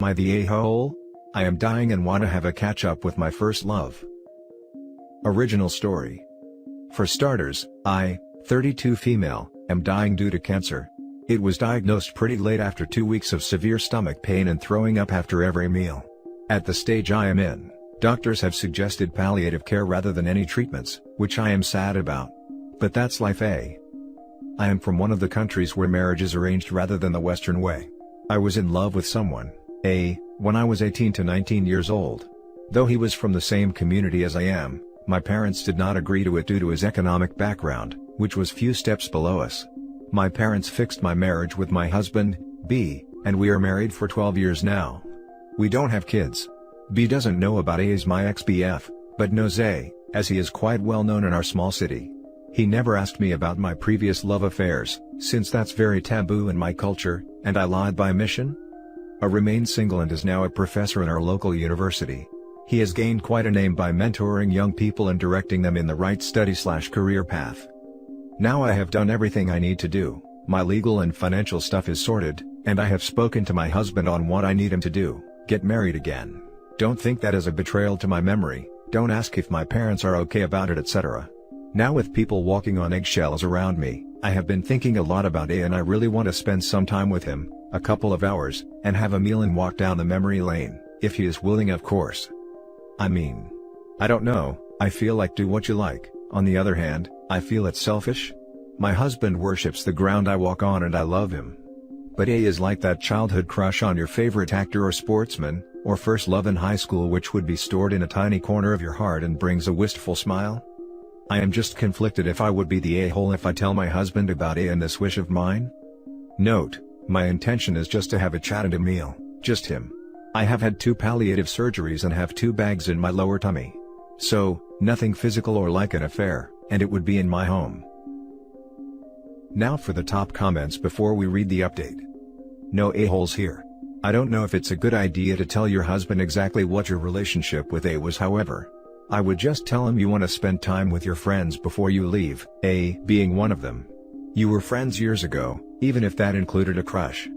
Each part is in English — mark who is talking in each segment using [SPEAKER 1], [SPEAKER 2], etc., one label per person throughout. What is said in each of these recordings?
[SPEAKER 1] Am I the a-hole? I am dying and want to have a catch-up with my first love. Original story. For starters, I, 32 female, am dying due to cancer. It was diagnosed pretty late after 2 weeks of severe stomach pain and throwing up after every meal. At the stage I am in, doctors have suggested palliative care rather than any treatments, which I am sad about. But that's life. I am from one of the countries where marriage is arranged rather than the Western way. I was in love with someone, when I was 18 to 19 years old. Though he was from the same community as I am, my parents did not agree to it due to his economic background, which was few steps below us. My parents fixed my marriage with my husband, B, and we are married for 12 years now. We don't have kids. B doesn't know about A as my ex-BF, but knows A, as he is quite well known in our small city. He never asked me about my previous love affairs, since that's very taboo in my culture, and I lied by mission. A remains single and is now a professor in our local university. He has gained quite a name by mentoring young people and directing them in the right study/career path. Now I have done everything I need to do, my legal and financial stuff is sorted, and I have spoken to my husband on what I need him to do, get married again. Don't think that as a betrayal to my memory, don't ask if my parents are okay about it, etc. Now with people walking on eggshells around me, I have been thinking a lot about A and I really want to spend some time with him, a couple of hours, and have a meal and walk down the memory lane, if he is willing of course. I don't know, I feel like do what you like. On the other hand, I feel it's selfish. My husband worships the ground I walk on and I love him. But A is like that childhood crush on your favorite actor or sportsman, or first love in high school which would be stored in a tiny corner of your heart and brings a wistful smile. I am just conflicted if I would be the a-hole if I tell my husband about A and this wish of mine. Note, my intention is just to have a chat and a meal, just him. I have had 2 palliative surgeries and have 2 bags in my lower tummy. So, nothing physical or like an affair, and it would be in my home. Now for the top comments before we read the update. No a-holes here. I don't know if it's a good idea to tell your husband exactly what your relationship with A was, however. I would just tell him you want to spend time with your friends before you leave, A being one of them. You were friends years ago, even if that included a crush.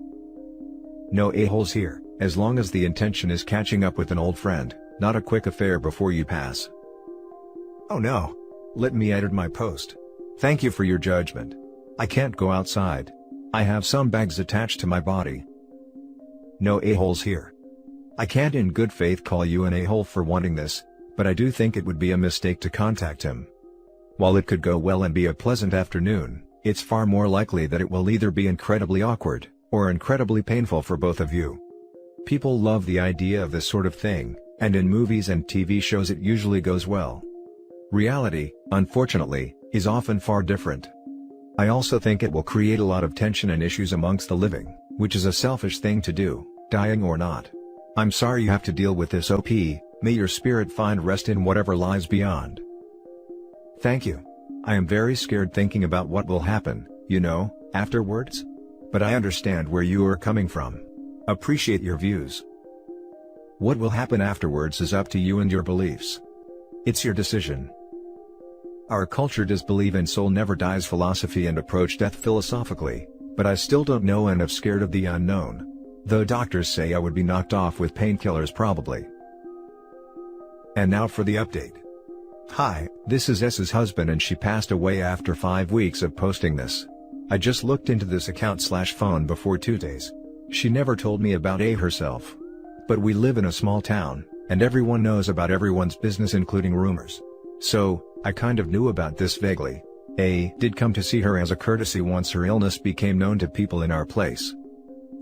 [SPEAKER 1] No a-holes here, as long as the intention is catching up with an old friend, not a quick affair before you pass. Oh no! Let me edit my post. Thank you for your judgment. I can't go outside. I have some bags attached to my body. No a-holes here. I can't in good faith call you an a-hole for wanting this, but I do think it would be a mistake to contact him. While it could go well and be a pleasant afternoon, it's far more likely that it will either be incredibly awkward, or incredibly painful for both of you. People love the idea of this sort of thing, and in movies and TV shows it usually goes well. Reality, unfortunately, is often far different. I also think it will create a lot of tension and issues amongst the living, which is a selfish thing to do, dying or not. I'm sorry you have to deal with this, OP, may your spirit find rest in whatever lies beyond. Thank you. I am very scared thinking about what will happen, afterwards. But I understand where you are coming from. Appreciate your views. What will happen afterwards is up to you and your beliefs. It's your decision. Our culture does believe in soul never dies philosophy and approach death philosophically, but I still don't know and am scared of the unknown. Though doctors say I would be knocked off with painkillers probably. And now for the update. Hi, this is S's husband and she passed away after 5 weeks of posting this. I just looked into this account/phone before 2 days. She never told me about A herself. But we live in a small town, and everyone knows about everyone's business including rumors. So, I kind of knew about this vaguely. A did come to see her as a courtesy once her illness became known to people in our place.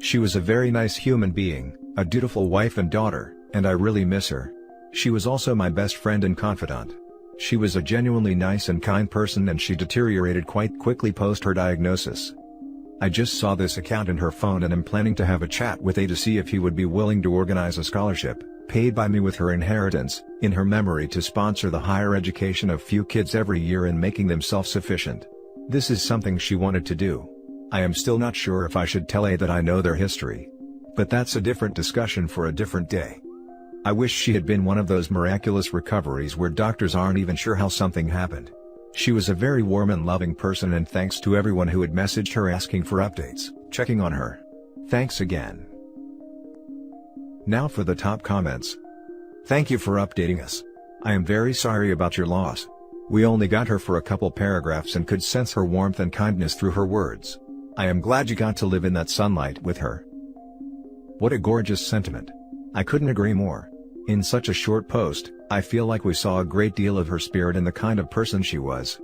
[SPEAKER 1] She was a very nice human being, a dutiful wife and daughter, and I really miss her. She was also my best friend and confidant. She was a genuinely nice and kind person and she deteriorated quite quickly post her diagnosis. I just saw this account in her phone and am planning to have a chat with A to see if he would be willing to organize a scholarship, paid by me with her inheritance, in her memory to sponsor the higher education of few kids every year and making them self-sufficient. This is something she wanted to do. I am still not sure if I should tell A that I know their history. But that's a different discussion for a different day. I wish she had been one of those miraculous recoveries where doctors aren't even sure how something happened. She was a very warm and loving person and thanks to everyone who had messaged her asking for updates, checking on her. Thanks again. Now for the top comments. Thank you for updating us. I am very sorry about your loss. We only got her for a couple paragraphs and could sense her warmth and kindness through her words. I am glad you got to live in that sunlight with her. What a gorgeous sentiment. I couldn't agree more. In such a short post, I feel like we saw a great deal of her spirit and the kind of person she was.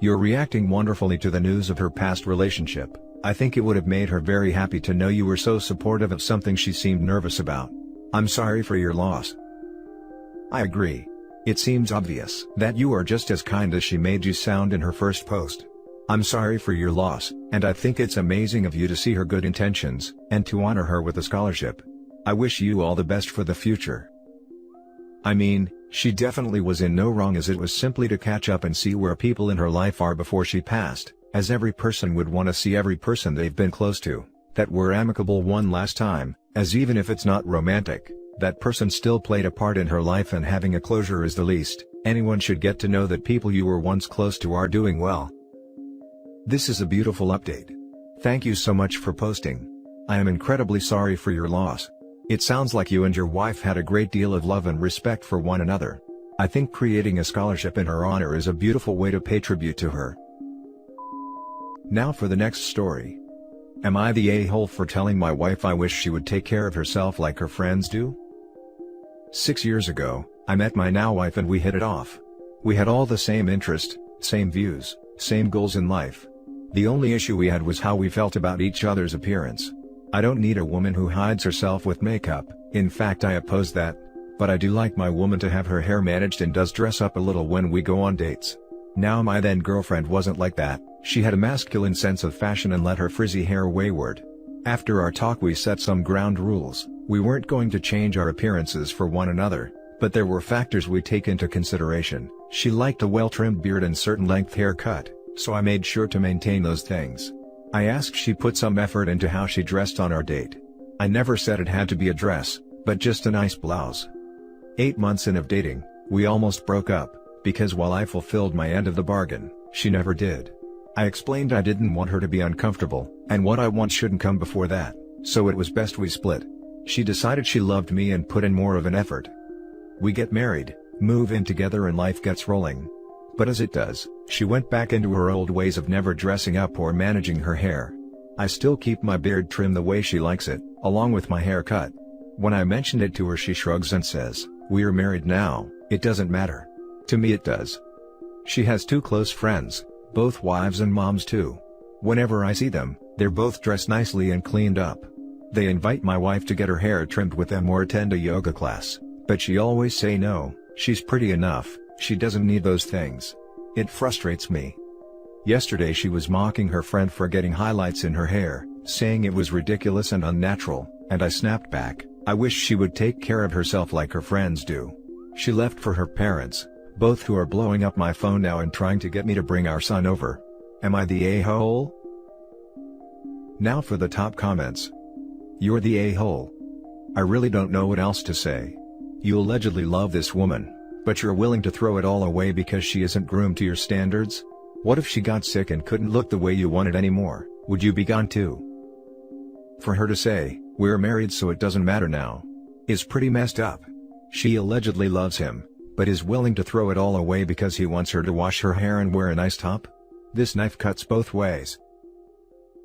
[SPEAKER 1] You're reacting wonderfully to the news of her past relationship. I think it would have made her very happy to know you were so supportive of something she seemed nervous about. I'm sorry for your loss. I agree. It seems obvious that you are just as kind as she made you sound in her first post. I'm sorry for your loss, and I think it's amazing of you to see her good intentions, and to honor her with a scholarship. I wish you all the best for the future. I mean, she definitely was in no wrong, as it was simply to catch up and see where people in her life are before she passed, as every person would want to see every person they've been close to, that were amicable one last time, as even if it's not romantic, that person still played a part in her life, and having a closure is the least anyone should get, to know that people you were once close to are doing well. This is a beautiful update. Thank you so much for posting. I am incredibly sorry for your loss. It sounds like you and your wife had a great deal of love and respect for one another. I think creating a scholarship in her honor is a beautiful way to pay tribute to her. Now for the next story. Am I the a-hole for telling my wife I wish she would take care of herself like her friends do? 6 years ago, I met my now wife and we hit it off. We had all the same interests, same views, same goals in life. The only issue we had was how we felt about each other's appearance. I don't need a woman who hides herself with makeup, in fact I oppose that, but I do like my woman to have her hair managed and does dress up a little when we go on dates. Now my then girlfriend wasn't like that. She had a masculine sense of fashion and let her frizzy hair wayward. After our talk we set some ground rules. We weren't going to change our appearances for one another, but there were factors we take into consideration. She liked a well-trimmed beard and certain length haircut, so I made sure to maintain those things. I asked she put some effort into how she dressed on our date. I never said it had to be a dress, but just a nice blouse. 8 months in of dating, we almost broke up, because while I fulfilled my end of the bargain, she never did. I explained I didn't want her to be uncomfortable, and what I want shouldn't come before that, so it was best we split. She decided she loved me and put in more of an effort. We get married, move in together, and life gets rolling. But as it does, she went back into her old ways of never dressing up or managing her hair. I still keep my beard trimmed the way she likes it, along with my haircut. When I mentioned it to her she shrugs and says, "We are married now, it doesn't matter." To me it does. She has 2 close friends, both wives and moms too. Whenever I see them, they're both dressed nicely and cleaned up. They invite my wife to get her hair trimmed with them or attend a yoga class, but she always say no, she's pretty enough, she doesn't need those things. It frustrates me. Yesterday she was mocking her friend for getting highlights in her hair, saying it was ridiculous and unnatural, and I snapped back, I wish she would take care of herself like her friends do. She left for her parents, both who are blowing up my phone now and trying to get me to bring our son over. Am I the a-hole? Now for the top comments. You're the a-hole. I really don't know what else to say. You allegedly love this woman, but you're willing to throw it all away because she isn't groomed to your standards? What if she got sick and couldn't look the way you wanted anymore? Would you be gone too? For her to say, "We're married so it doesn't matter now," is pretty messed up. She allegedly loves him, but is willing to throw it all away because he wants her to wash her hair and wear a nice top? This knife cuts both ways.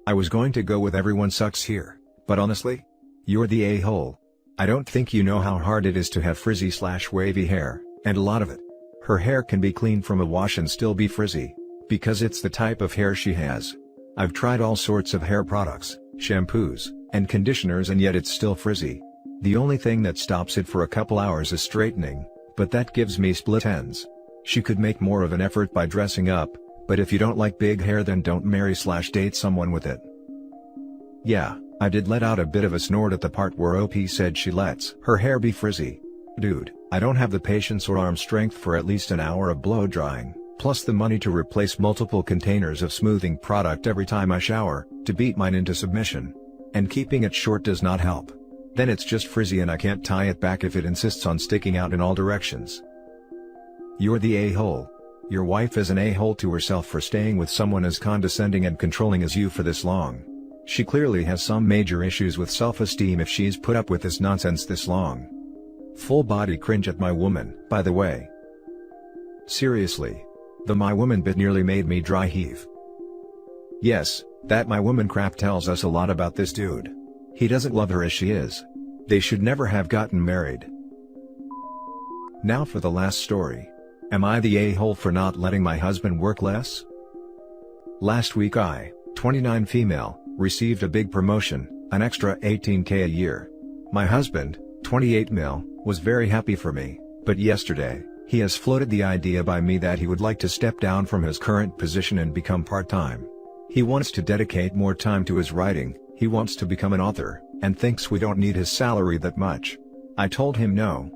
[SPEAKER 1] I was going to go with everyone sucks here, but honestly? You're the a-hole. I don't think you know how hard it is to have frizzy/wavy hair, and a lot of it. Her hair can be cleaned from a wash and still be frizzy, because it's the type of hair she has. I've tried all sorts of hair products, shampoos, and conditioners, and yet it's still frizzy. The only thing that stops it for a couple hours is straightening, but that gives me split ends. She could make more of an effort by dressing up, but if you don't like big hair then don't marry/date someone with it. Yeah, I did let out a bit of a snort at the part where OP said she lets her hair be frizzy. Dude, I don't have the patience or arm strength for at least an hour of blow drying, plus the money to replace multiple containers of smoothing product every time I shower, to beat mine into submission. And keeping it short does not help. Then it's just frizzy and I can't tie it back if it insists on sticking out in all directions. You're the a-hole. Your wife is an a-hole to herself for staying with someone as condescending and controlling as you for this long. She clearly has some major issues with self-esteem if she's put up with this nonsense this long. Full body cringe at my woman, by the way. Seriously. The my woman bit nearly made me dry heave. Yes, that my woman crap tells us a lot about this dude. He doesn't love her as she is. They should never have gotten married. Now for the last story. Am I the a-hole for not letting my husband work less? Last week I, 29 female, received a big promotion, an extra $18K a year. My husband, 28 male, was very happy for me, but yesterday, he has floated the idea by me that he would like to step down from his current position and become part-time. He wants to dedicate more time to his writing, he wants to become an author, and thinks we don't need his salary that much. I told him no.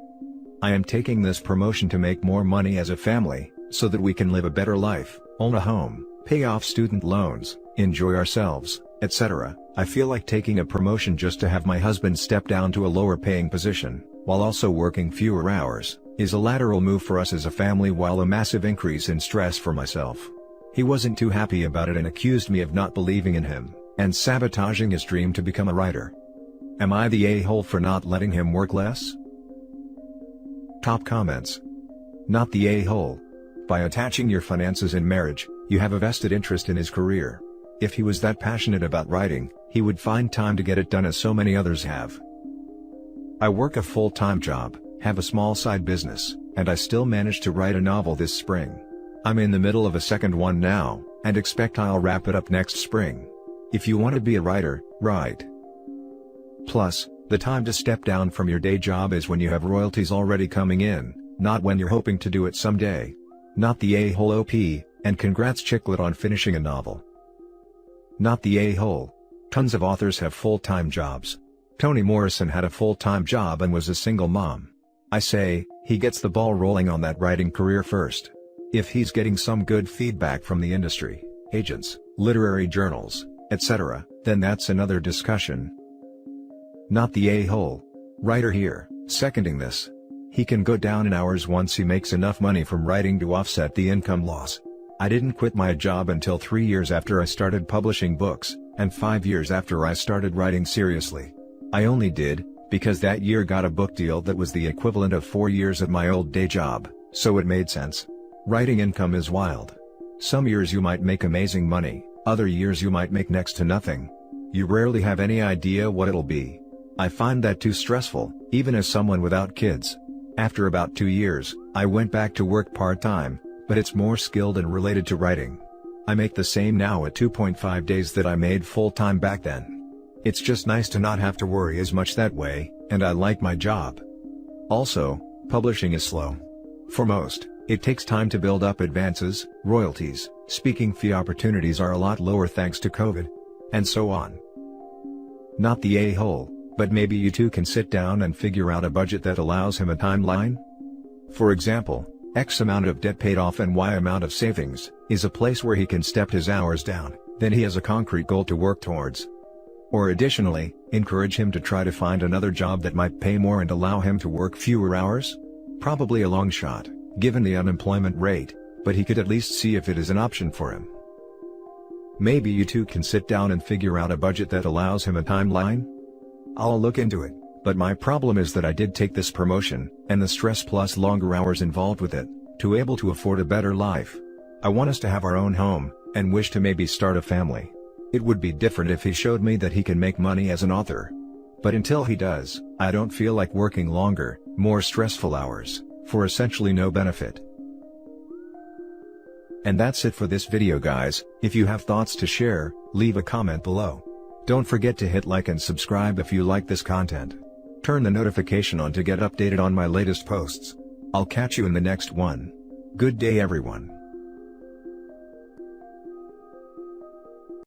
[SPEAKER 1] I am taking this promotion to make more money as a family, so that we can live a better life, own a home, pay off student loans, enjoy ourselves, etc. I feel like taking a promotion just to have my husband step down to a lower paying position, while also working fewer hours, is a lateral move for us as a family, while a massive increase in stress for myself. He wasn't too happy about it and accused me of not believing in him, and sabotaging his dream to become a writer. Am I the a-hole for not letting him work less? Top comments. Not the a-hole. By attaching your finances in marriage, you have a vested interest in his career. If he was that passionate about writing, he would find time to get it done as so many others have. I work a full-time job, have a small side business, and I still managed to write a novel this spring. I'm in the middle of a second one now, and expect I'll wrap it up next spring. If you want to be a writer, write. Plus, the time to step down from your day job is when you have royalties already coming in, not when you're hoping to do it someday. Not the a-hole OP, and congrats Chicklet on finishing a novel. Not the a-hole. Tons of authors have full-time jobs. Toni Morrison had a full-time job and was a single mom. I say, he gets the ball rolling on that writing career first. If he's getting some good feedback from the industry, agents, literary journals, etc., then that's another discussion. Not the a-hole. Writer here, seconding this. He can go down in hours once he makes enough money from writing to offset the income loss. I didn't quit my job until 3 years after I started publishing books, and 5 years after I started writing seriously. I only did, because that year got a book deal that was the equivalent of 4 years at my old day job, so it made sense. Writing income is wild. Some years you might make amazing money, other years you might make next to nothing. You rarely have any idea what it'll be. I find that too stressful, even as someone without kids. After about 2 years, I went back to work part-time, but it's more skilled and related to writing. I make the same now at 2.5 days that I made full-time back then. It's just nice to not have to worry as much that way, and I like my job. Also, publishing is slow. For most, it takes time to build up advances, royalties, speaking fee opportunities are a lot lower thanks to COVID, and so on. Not the a-hole. But maybe you two can sit down and figure out a budget that allows him a timeline? For example, X amount of debt paid off and Y amount of savings, is a place where he can step his hours down, then he has a concrete goal to work towards. Or additionally, encourage him to try to find another job that might pay more and allow him to work fewer hours? Probably a long shot, given the unemployment rate, but he could at least see if it is an option for him. Maybe you two can sit down and figure out a budget that allows him a timeline? I'll look into it, but my problem is that I did take this promotion, and the stress plus longer hours involved with it, to able to afford a better life. I want us to have our own home, and wish to maybe start a family. It would be different if he showed me that he can make money as an author. But until he does, I don't feel like working longer, more stressful hours, for essentially no benefit. And that's it for this video guys. If you have thoughts to share, leave a comment below. Don't forget to hit like and subscribe if you like this content. Turn the notification on to get updated on my latest posts. I'll catch you in the next one. Good day everyone.